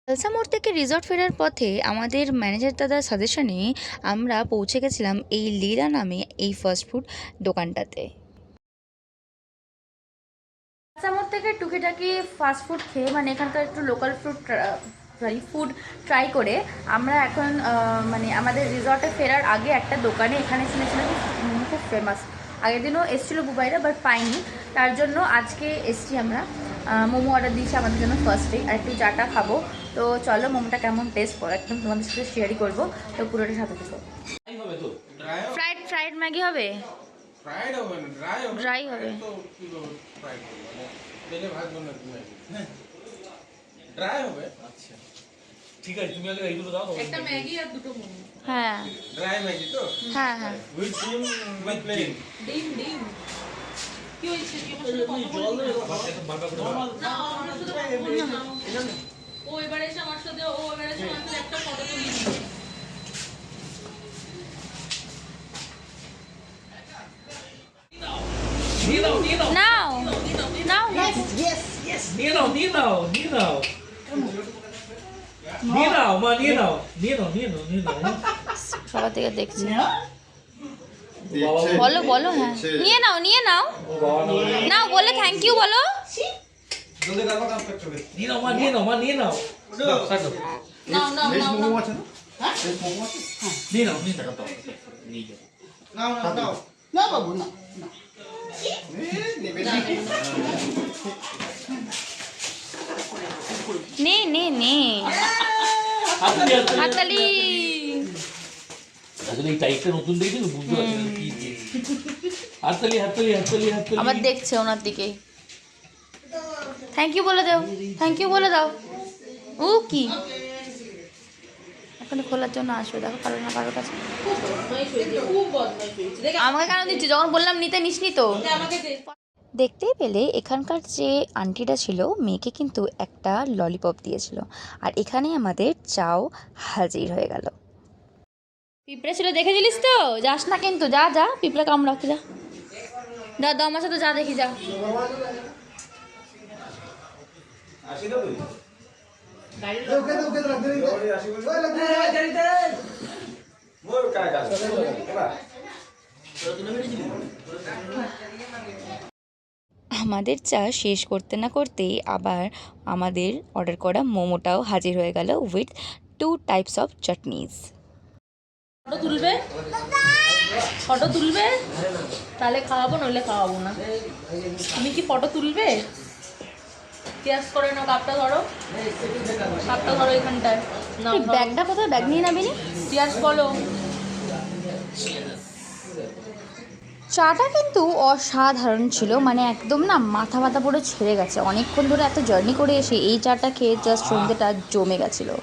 খালসা মোড় থেকে রিসর্ট ফেরার পথে আমাদের ম্যানেজার দাদার সাজেশনে আমরা পৌঁছে গেছিলাম এই লীলা নামে এই ফাস্টফুড দোকানটাতে। খালসা মোড় থেকে টুকিটাকি ফাস্টফুড খেয়ে মানে এখানকার একটু লোকাল ফুড ট্রাই করে আমরা এখন মানে আমাদের রিসর্টে ফেরার আগে একটা দোকানে এখানে শুনেছিলাম খুব ফেমাস। আগের দিনও এসেছিলো বুবাইরা, বাট পাইনি, তার জন্য আজকে এসছি আমরা। মোমো অর্ডার দিয়েছি আমাদের জন্য ফার্স্টেই, আর একটু চাটা খাবো। তো চলো মোমোটা কেমন টেস্ট একদম তোমাদের সাথে শেয়ারই করবো, তো পুরোটা সাথে দেখো। ফ্রাইড ম্যাগি হবে? ফ্রাইড হবে না, ড্রাই হবে। তো কি হবে ফ্রাইড হবে মানে তেলে ভাজবো না তুমি, ড্রাই হবে। আচ্ছা ঠিক আছে, তুমি আগে এইগুলো দাও, একটা ম্যাগি আর দুটো মোমো। হ্যাঁ ড্রাই ম্যাগি তো? হ্যাঁ হ্যাঁ। উইথ ডিম, উইথ প্লেন ডিম কি হইছে কি বলছো? জল দে বাবা করে না আমরা শুধু এখানে ও এবারে এসে আমার সাথে ও এবারে এসে আমাকে একটা ফটো তুলে দিয়েছে। নাও নাও Yes. Niye নাও মা, নিয়ে নাও। সবার থেকে দেখছি। বলো বলো, হ্যাঁ নিয়ে নাও নাও বলে থ্যাংক ইউ বলো। নিয়ে নাও। নাও না বাবু না নে হাততালি। আসলে এই টাইপটা নতুন দেখি তো বুঝতে পারছি না কি দিয়ে। হাততালি। আবার দেখছে ওনার দিকে। থ্যাংক ইউ বলে দাও। ও কি এখন খোলার জন্য আসবে, দেখো কারো না কারোর কাছে। খুব বদমাইশ হয়েছে দেখ, আমাকে কেন দিচ্ছি? যখন বললাম নিতে নিসনি তো। আমাকে দে। দেখতেই পেলে এখানকার যে আন্টিটা ছিল মেয়েকে কিন্তু একটা ললিপপ দিয়েছিল, আর এখানে আমাদের চাও হাজির হয়ে গেল। পিঁপড়ে ছিল দেখেছিলিস তো? যাস না কিন্তু, যা পিঁপড়ে কামড়াতে যা আমার সাথে যা দেখি যা। আমাদের চা শেষ করতে না করতেই আবার আমাদের অর্ডার করা মোমোটাও হাজির হয়ে গেল উইথ 2 টাইপস অফ চাটনিজ। ফটো তুলবে তাহলে খাওয়াবো, নইলে খাওয়াবো না। তুমি কি ফটো তুলবে? কেয়াস করে নাও, কাপটা ধরো এখানটায়। ব্যাগটা কোথায়? ব্যাগ নিয়ে নাবি? চেয়ার্স বলো। চাটা কিন্তু অসাধারণ ছিল, মানে একদম না মাথা ব্যথা পুরো ছেড়ে গেছে। অনেকক্ষণ ধরে এত জার্নি করে এসে এই চাটা খেয়ে জাস্ট সন্ধ্যেটা জমে গেছিলো।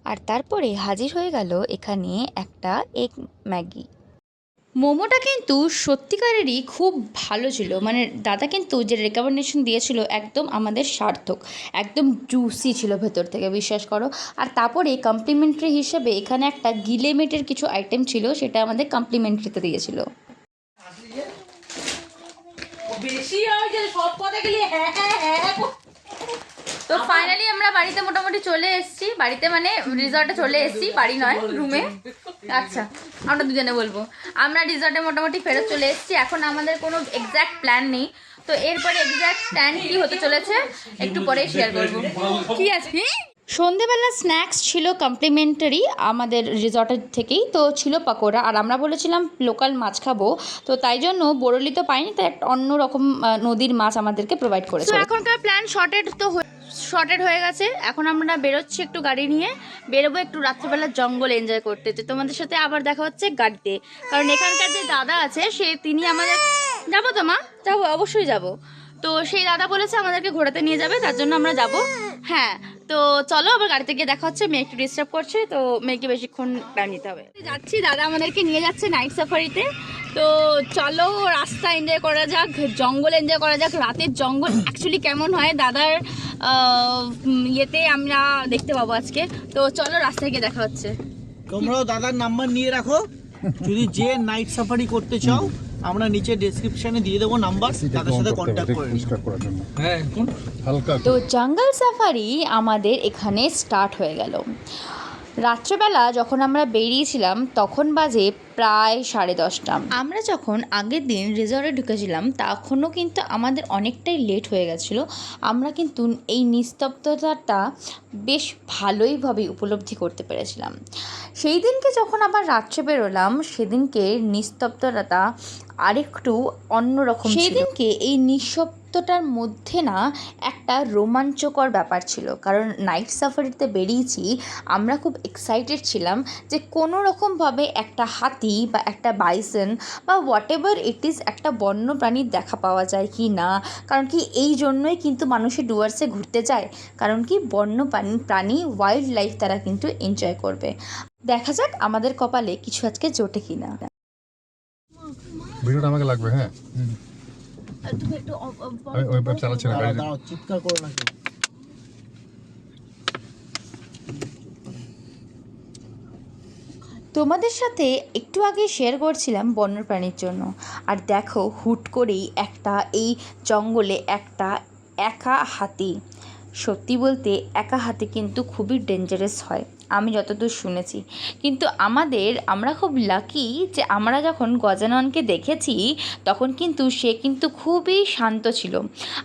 আর তারপরে হাজির হয়ে গেল এখানে একটা এগ ম্যাগি। মোমোটা কিন্তু সত্যিকারেরই খুব ভালো ছিল, মানে দাদা কিন্তু যে রেকমেন্ডেশন দিয়েছিল একদম আমাদের সার্থক, একদম জুসি ছিল ভেতর থেকে, বিশ্বাস করো। আর তারপরে কমপ্লিমেন্টারি হিসেবে এখানে একটা গিলেমেটের কিছু আইটেম ছিল, সেটা আমাদের কমপ্লিমেন্টারিতে দিয়েছিল। বেশি হয়েছে সব কথা গেলে হ্যাঁ। তো ফাইনালি আমরা বাড়িতে মোটামুটি চলে এসেছি, বাড়িতে মানে রিসর্টে চলে এসেছি, বাড়ি নয় রুমে। আচ্ছা আমরা দুজনে বলবো, আমরা রিসর্টে মোটামুটি ফেরত চলে এসেছি। এখন আমাদের কোনো এক্স্যাক্ট প্ল্যান নেই, তো এরপরে এক্স্যাক্ট প্ল্যান কি হতে চলেছে একটু পরেই শেয়ার করবো। কি আছে সন্ধেবেলা স্ন্যাক্স ছিল কমপ্লিমেন্টারি আমাদের রিসর্টের থেকেই, তো ছিল পাকোড়া, আর আমরা বলেছিলাম লোকাল মাছ খাবো, তো তাই জন্য বরলি তো পাইনি, তাই একটা অন্য রকম নদীর মাছ আমাদেরকে প্রোভাইড করেছে। তো এখনকার প্ল্যান শর্টেড হয়ে গেছে। এখন আমরা বেরোচ্ছি একটু গাড়ি নিয়ে, বেরোবো একটু রাত্রিবেলা জঙ্গল এনজয় করতে। তো তোমাদের সাথে আবার দেখা হচ্ছে গাড়িতে, কারণ এখানকার যে দাদা আছে তিনি আমাদের যাবো তো মা, যাবো অবশ্যই যাবো। তো সেই দাদা বলেছে আমাদেরকে ঘোরাতে নিয়ে যাবে, তার জন্য আমরা যাব। হ্যাঁ তো চলো আবার গাড়িতে গিয়ে দেখা হচ্ছে। মেয়ে একটু ডিস্টার্ব করছে, তো মেয়েকে বেশিক্ষণ টাইম দিতে হবে। যাচ্ছি, দাদা আমাদেরকে নিয়ে যাচ্ছে নাইট সাফারিতে। তো চলো রাস্তা এনজয় করা যাক, জঙ্গল এনজয় করা যাক। রাতের জঙ্গল অ্যাকচুয়ালি কেমন হয় দাদার ইয়েতে আমরা দেখতে পাবো আজকে। তো চলো রাস্তায় গিয়ে দেখা হচ্ছে। তোমরাও দাদার নাম্বার নিয়ে রাখো, যদি যে নাইট সাফারি করতে চাও আমরা নিচে ডেসক্রিপশনে দিয়ে দেবো নাম্বার, তাদের সাথে কন্ট্যাক্ট করে নিন। হ্যাঁ কোন হালকা তো জঙ্গল সাফারি আমাদের এখানে স্টার্ট হয়ে গেল। রাত্রেবেলা যখন আমরা বেরিয়েছিলাম তখন বাজে প্রায় 10:30। আমরা যখন আগের দিন রিসর্টে ঢুকেছিলাম তখনও কিন্তু আমাদের অনেকটাই লেট হয়ে গেছিলো। আমরা কিন্তু এই নিস্তব্ধতাটা বেশ ভালোইভাবে উপলব্ধি করতে পেরেছিলাম। সেই দিনকে যখন আবার রাত্রে বেরোলাম সেদিনকে নিস্তব্ধতাটা আরেকটু অন্যরকম। সেই দিনকে এই নিঃশব্দতার মধ্যে না একটা রোমাঞ্চকর ব্যাপার ছিল, কারণ নাইট সাফারিতে বেরিয়েছি আমরা খুব এক্সাইটেড ছিলাম যে কোনো রকমভাবে একটা হাতি বা একটা বাইসন বা হোয়াট এভার ইট ইজ একটা বন্য প্রাণীর দেখা পাওয়া যায় কি না। কারণ কি এই জন্যই কিন্তু মানুষের ডুয়ার্সে ঘুরতে যায়, কারণ কি বন্য প্রাণী ওয়াইল্ড লাইফ তারা কিন্তু এনজয় করবে। দেখা যাক আমাদের কপালে কিছু আজকে জোটে কিনা। ভিডিওটা আমাকে লাগবে। হ্যাঁ তুমি একটু আমি ওয়েব চালাচ্ছি না গাড়িতে। দাঁড়াও, চিৎকার করো না কেউ। তোমাদের সাথে একটু আগে শেয়ার করছিলাম বন্যপ্রাণীর জন্য, আর দেখো হুট করেই একটা এই জঙ্গলে একটা একা হাতি। সত্যি বলতে একা হাতি কিন্তু খুবই ডেঞ্জারাস হয় আমি যতদূর শুনেছি। কিন্তু আমরা খুব লাকি যে আমরা যখন গজাননকে দেখেছি তখন কিন্তু সে কিন্তু খুবই শান্ত ছিল।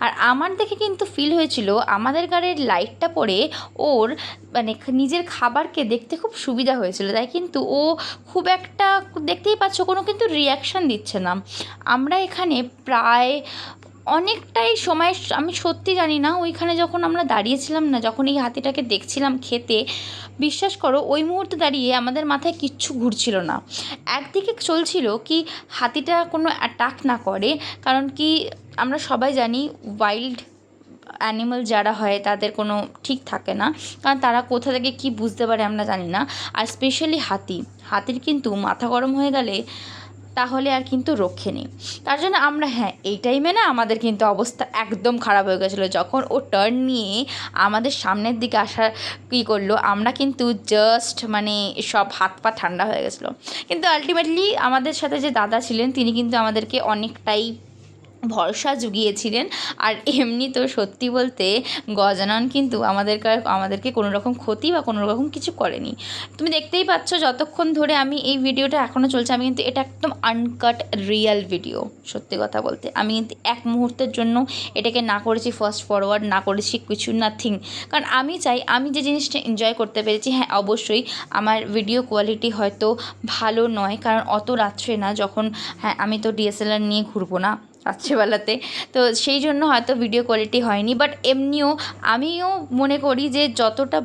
আর আমার দেখে কিন্তু ফিল হয়েছিল আমাদের গাড়ির লাইটটা পড়ে ওর মানে নিজের খাবারকে দেখতে খুব সুবিধা হয়েছিল, তাই কিন্তু ও খুব একটা দেখতেই পাচ্ছ কোনো কিন্তু রিয়াকশান দিচ্ছে না। আমরা এখানে প্রায় অনেকটাই সময়, আমি সত্যি জানি না ওইখানে যখন আমরা দাঁড়িয়েছিলাম না, যখন এই হাতিটাকে দেখছিলাম খেতে, বিশ্বাস করো ওই মুহূর্তে দাঁড়িয়ে আমাদের মাথায় কিচ্ছু ঘুরছিল না। একদিকে চলছিল কি হাতিটা কোনো অ্যাটাক না করে, কারণ কি আমরা সবাই জানি ওয়াইল্ড অ্যানিমাল যারা হয় তাদের কোনো ঠিক থাকে না, কারণ তারা কোথা থেকে কী বুঝতে পারে আমরা জানি না। আর স্পেশালি হাতির কিন্তু মাথা গরম হয়ে গেলে তাহলে আর কিন্তু রক্ষে নেই। তার জন্য আমরা এই টাইমে না আমাদের কিন্তু অবস্থা একদম খারাপ হয়ে গেছিলো যখন ও টার্ন নিয়ে আমাদের সামনের দিকে আসার কী করলো, আমরা কিন্তু জাস্ট মানে সব হাত পা ঠান্ডা হয়ে গেছিলো। কিন্তু আলটিমেটলি আমাদের সাথে যে দাদা ছিলেন তিনি কিন্তু আমাদেরকে অনেকটাই ভরসা জুগিয়েছিলেন। আর এমনি তো সত্যি বলতে গজানন কিন্তু আমাদেরকে কোনো রকম ক্ষতি বা কোনো রকম কিছু করেনি। তুমি দেখতেই পাচ্ছ যতক্ষণ ধরে আমি এই ভিডিওটা এখনও চলছে আমি কিন্তু এটা একদম আনকাট রিয়েল ভিডিও। সত্যি কথা বলতে আমি কিন্তু এক মুহূর্তের জন্য এটাকে না করেছি ফাস্ট ফরওয়ার্ড, না করেছি কিছু নাথিং, কারণ আমি চাই আমি যে জিনিসটা এনজয় করতে পেরেছি। হ্যাঁ অবশ্যই আমার ভিডিও কোয়ালিটি হয়তো ভালো নয়, কারণ অত রাত্রে না যখন আমি তো ডিএসএলআর নিয়ে ঘুরবো না রাত্রেবেলাতে, তো সেই জন্য হয়তো ভিডিও কোয়ালিটি হয়নি। বাট এমনিও আমিও মনে করি যে যতটা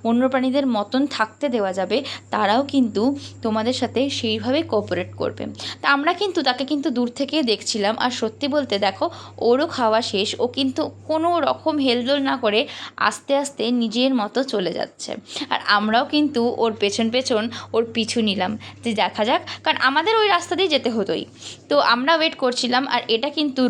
বন্যপ্রাণীদের মতন থাকতে দেওয়া যাবে তারাও কিন্তু তোমাদের সাথে সেইভাবে কোঅপারেট করবে। তা আমরা কিন্তু তাকে কিন্তু দূর থেকে দেখছিলাম। আর সত্যি বলতে দেখো ওরও খাওয়া শেষ, ও কিন্তু কোনো রকম হেলদোল না করে আস্তে আস্তে নিজের মতো চলে যাচ্ছে। আর আমরাও কিন্তু ওর পেছন ওর পিছু নিলাম যে দেখা যাক, কারণ আমাদের ওই রাস্তা দিয়ে যেতে হতোই। তো আমরা ওয়েট করছিলাম। আর এটা কিন্তু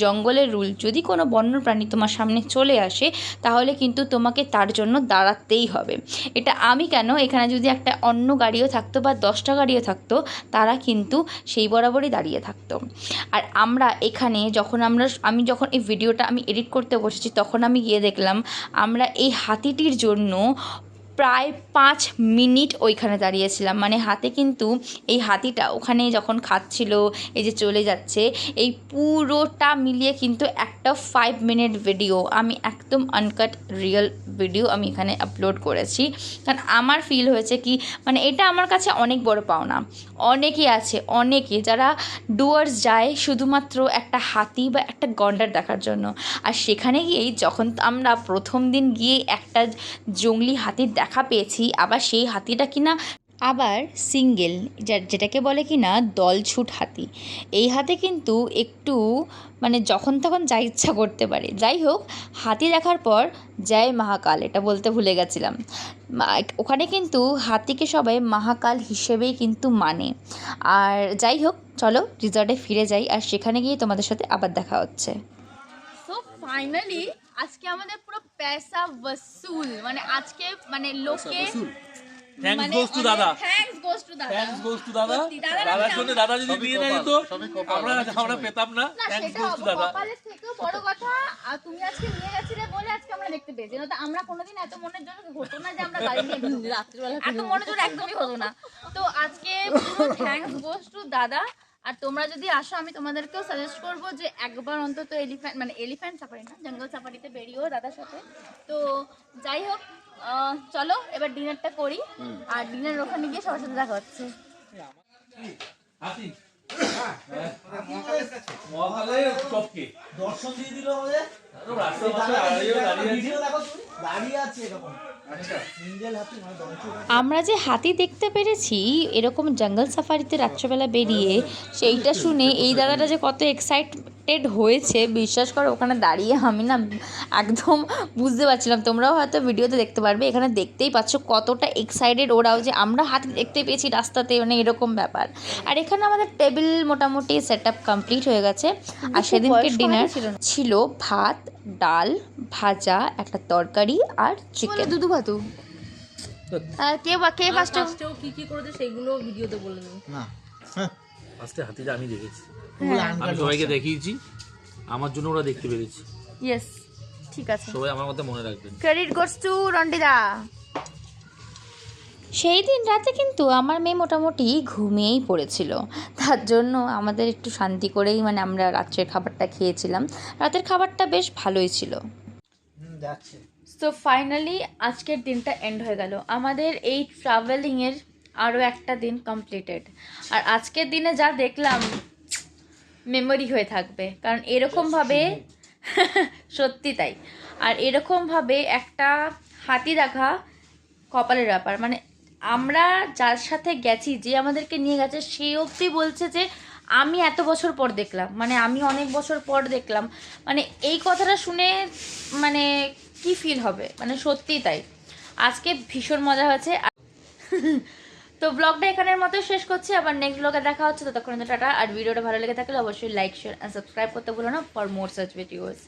জঙ্গলের রুল, যদি কোনো বন্যপ্রাণী তোমার সামনে চলে আসে তাহলে কিন্তু তোমাকে তার জন্য দাঁড়াতেই হবে। এটা আমি কেন, এখানে যদি একটা অন্য গাড়িও থাকতো বা 10টা গাড়িও থাকতো তারা কিন্তু সেই বরাবরই দাঁড়িয়ে থাকতো। আর আমরা এখানে আমি যখন এই ভিডিওটা আমি এডিট করতে বসেছি তখন আমি গিয়ে দেখলাম আমরা এই হাতিটির জন্য প্রায় 5 মিনিট ওইখানে দাঁড়িয়েছিলাম। মানে এই হাতিটা ওখানে যখন খাচ্ছিল, এই যে চলে যাচ্ছে, এই পুরোটা মিলিয়ে কিন্তু একটা 5 মিনিট ভিডিও আমি একদম আনকাট রিয়েল ভিডিও আমি এখানে আপলোড করেছি। কারণ আমার ফিল হয়েছে কি মানে এটা আমার কাছে অনেক বড় পাওনা। অনেকে যারা ডুয়ার্স যায় শুধুমাত্র একটা হাতি বা একটা গন্ডার দেখার জন্য, আর সেখানে গিয়েই যখন আমরা প্রথম দিন গিয়ে একটা জংলি হাতির দেখা পেয়েছি, আবার সেই হাতিটা কিনা আবার সিঙ্গেল, যেটাকে বলে কি না দলছুট হাতি। এই হাতে কিন্তু একটু মানে যখন তখন যা ইচ্ছা করতে পারে। যাই হোক, হাতি দেখার পর জয় মহাকাল এটা বলতে ভুলে গেছিলাম। ওখানে কিন্তু হাতিকে সবাই মহাকাল হিসেবেই কিন্তু মানে। আর যাই হোক, চলো রিসর্টে ফিরে যাই, আর সেখানে গিয়ে তোমাদের সাথে আবার দেখা হচ্ছে। সো ফাইনালি আজকে আমাদের পুরো পয়সা ওসুল, মানে আজকে মানে লোকে থ্যাঙ্কস গোস টু দাদা, থ্যাঙ্কস গোস টু দাদা, থ্যাঙ্কস গোস টু দাদা। সত্যি, দাদার দাদার আমি জন্য দাদা যদি বিয়ে না দিত আমরা পেতাম না। না থ্যাঙ্কস সেটা গোস টু দাদা। কপালের থেকেও বড় কথা, আর তুমি আজকে নিয়ে গেছিলে বলে আজকে আমরা দেখতে পেয়েছি, না তো আমরা কোনোদিন এত মনের জন্য হতো না যে আমরা গাড়ি নিয়ে রাত্রিবেলা এত মনের জন্য একদমই হতো না। তো আজকে পুরো থ্যাঙ্কস গোস টু দাদা। আর তোমরা যদি আসো আমি তোমাদেরকেও সাজেস্ট করবো যে একবার অন্তত এলিফ্যান্ট সাফারি না, জঙ্গল সাফারিতে বেরিয়েও দাদার সাথে। তো যাই হোক, চলো এবার ডিনারটা করি, আর ডিনার ওখানে গিয়ে সবার সাথে দেখা হচ্ছে। হাসি মহাকালের চপকে দর্শন দিয়ে দিল আমাদের। রাস্তা পাশে দাঁড়িয়ে আছে। ভিডিও দেখো তুমি, দাঁড়িয়ে আছে এরকম। আচ্ছা সিঙ্গেল হাতি মানে দর্শন। আমরা যে হাতি দেখতে পেরেছি এরকম জঙ্গল সাফারিতে রাত্রেবেলা বেরিয়ে, সেইটা শুনে এই দাদাটা যে কত এক্সাইটেড হয়েছে বিশ্বাস করো, ওখানে দাঁড়িয়ে আমি না একদম বুঝতে পারছিলাম। তোমরাও হয়তো ভিডিওতে দেখতে পারবে, এখানে দেখতেই পাচ্ছ কতটা এক্সাইটেড ওরাও যে আমরা হাতি দেখতে পেয়েছি রাস্তাতে, মানে এরকম ব্যাপার। আর এখানে আমাদের টেবিল মোটামুটি সেট আপ কমপ্লিট হয়ে গেছে। আর সেদিনকে ডিনার ছিল ভাত, ডাল, ভাজা, একটা তরকারি আর চিকেন। দুধু ভাতু কে ফার্স্ট ফার্স্টেও কি কি করেছে সেইগুলো ভিডিওতে বলে দেবো। না হ্যাঁ ফার্স্টে হাতিটা আমি দেখেছি, ওগুলো আমি uncut সবাইকে version। দেখিয়েছি, আমার জন্য ওরা দেখতে পেরেছি। ইয়েস, ঠিক আছে, সবাই আমার কথা মনে রাখবেন। ক্রেডিট গোস টু রন্ডিদা। সেই দিন রাতে কিন্তু আমার মেয়ে মোটামুটি ঘুমিয়েই পড়েছিল, তার জন্য আমাদের একটু শান্তি করেই মানে আমরা রাত্রের খাবারটা খেয়েছিলাম। রাতের খাবারটা বেশ ভালোই ছিল। যাচ্ছে। তো ফাইনালি আজকের দিনটা এন্ড হয়ে গেল, আমাদের এই ট্রাভেলিংয়ের আরও একটা দিন কমপ্লিটেড। আর আজকের দিনে যা দেখলাম মেমোরি হয়ে থাকবে, কারণ এরকমভাবে সত্যি তাই। আর এরকমভাবে একটা হাতি দেখা কপালের ব্যাপার। মানে আমরা যার সাথে গেছি, যে আমাদেরকে নিয়ে গেছে, সে অবধি বলছে যে আমি এত বছর পর দেখলাম, মানে আমি অনেক বছর পর দেখলাম। মানে এই কথাটা শুনে মানে কি ফিল হবে, মানে সত্যিই তাই। আজকে ভীষণ মজা হয়েছে। তো ব্লগটা এখানের মতো শেষ করছি, আবার নেক্সট ব্লগে দেখা হচ্ছে। ততক্ষণ টাটা। আর ভিডিওটা ভালো লেগে থাকলে অবশ্যই লাইক, শেয়ার অ্যান্ড সাবস্ক্রাইব করতে ভুলো না ফর মোর সাচ ভিডিওস।